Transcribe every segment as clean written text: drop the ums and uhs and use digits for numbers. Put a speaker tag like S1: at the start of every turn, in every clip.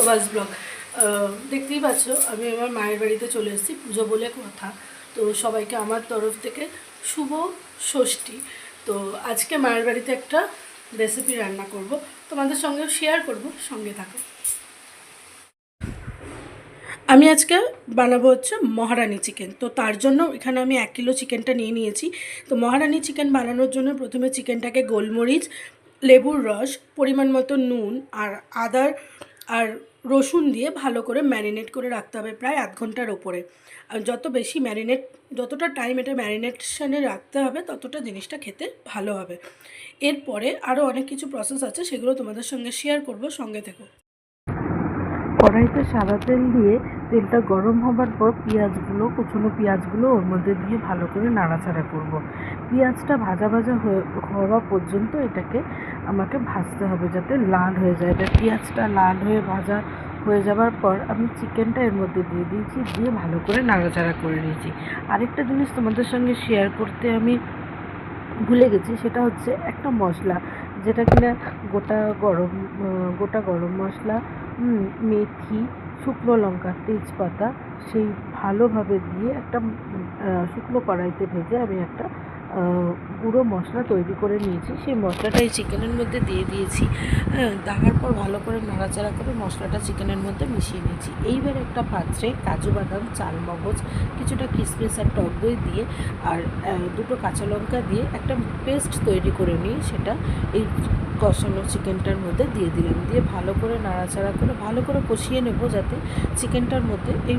S1: শোভাস blog. দেখতেই পাচ্ছ আমি আমার মায়ের বাড়িতে চলে এসেছি, পুজো বলে কথা। তো সবাইকে আমার তরফ থেকে শুভ ষষ্ঠী। তো আজকে মায়ের বাড়িতে একটা রেসিপি রান্না করব, তোমাদের সঙ্গেও শেয়ার করব, সঙ্গে থাকো। আমি আজকে বানাবো হচ্ছে মহারানি চিকেন। তো তার জন্য এখানে আমি 1 কিলো চিকেনটা নিয়ে নিয়েছি। তো মহারানি চিকেন বানানোর জন্য প্রথমে চিকেনটাকে গোলমরিচ, লেবুর রস, পরিমাণ মতো নুন আর আদার আর রসুন দিয়ে ভালো করে ম্যারিনেট করে রাখতে হবে প্রায় 1 ঘন্টার ওপরে। আর যতটা টাইম এটা ম্যারিনেশনে রাখতে হবে ততটা জিনিসটা খেতে ভালো হবে। এরপরে আরও অনেক কিছু প্রসেস আছে, সেগুলো তোমাদের সঙ্গে শেয়ার করব, সঙ্গে থেকো। কড়াইতে সাদা তেল দিয়ে তেলটা গরম হবার পর কুচনো পেঁয়াজগুলো ওর মধ্যে দিয়ে ভালো করে নাড়াচাড়া করব। পেঁয়াজটা ভাজা হওয়া পর্যন্ত এটাকে আমাকে ভাজতে হবে যাতে লাল হয়ে যায়। এটা পেঁয়াজটা লাল হয়ে ভাজা হয়ে যাবার পর আমি চিকেনটা এর মধ্যে দিয়ে দিয়েছি, দিয়ে ভালো করে নাড়াচাড়া করে নিয়েছি। আরেকটা জিনিস তোমাদের সঙ্গে শেয়ার করতে আমি ভুলে গেছি, সেটা হচ্ছে একটা মশলা যেটা কিনা গোটা গরম মশলা, মেথি, শুকনো লঙ্কা, তেজপাতা সেই ভালোভাবে দিয়ে একটা শুকনো কড়াইতে ভেজে আমি একটা গুঁড়ো মশলা তৈরি করে নিয়েছি। সেই মশলাটা এই চিকেনের মধ্যে দিয়ে দিয়েছি। দেওয়ার পর ভালো করে নাড়াচাড়া করে মশলাটা চিকেনের মধ্যে মিশিয়ে নিয়েছি। এইবার একটা পাত্রে কাজু বাদাম, চালমগজ, কিছুটা কিশমিশ আর টক দই দিয়ে আর 2টো কাঁচা লঙ্কা দিয়ে একটা পেস্ট তৈরি করে নিয়ে সেটা এই কষানো চিকেনটার মধ্যে দিয়ে দিলাম। দিয়ে ভালো করে নাড়াচাড়া করে ভালো করে কষিয়ে নেব যাতে চিকেনটার মধ্যে এই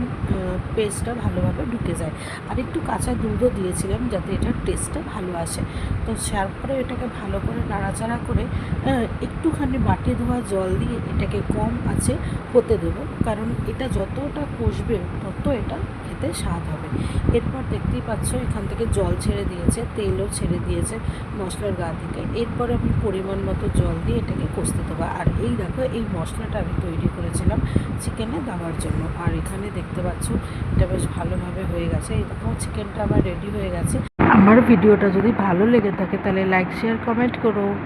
S1: পেস্টটা ভালোভাবে ঢুকে যায়। আর একটু কাঁচা দুধও দিয়েছিলাম যাতে এটার টেস্টটা ভালো আসে। তো তারপরে এটাকে ভালো করে নাড়াচাড়া করে একটুখানি বাটি ধোয়া জল দিয়ে এটাকে কম আঁচে হতে দেবো, কারণ এটা যতটা কষবে তত এটা খেতে স্বাদ হবে। এরপর দেখতেই পাচ্ছ এখান থেকে জল ছেড়ে দিয়েছে, তেলও ছেড়ে দিয়েছে মশলার গা থেকে। এরপর আমি পরিমাণ মতো জল দিয়ে এটাকে কষতে দেবো। আর এই দেখো এই মশলাটা আমি তৈরি করেছিলাম চিকেনে দেওয়ার জন্য। আর এখানে দেখতে পাচ্ছ এটা বেশ ভালোভাবে হয়ে গেছে। এই দেখো চিকেনটা আমার রেডি হয়ে গেছে। আমার ভিডিওটা যদি ভালো লেগে থাকে তাহলে লাইক, শেয়ার, কমেন্ট করো।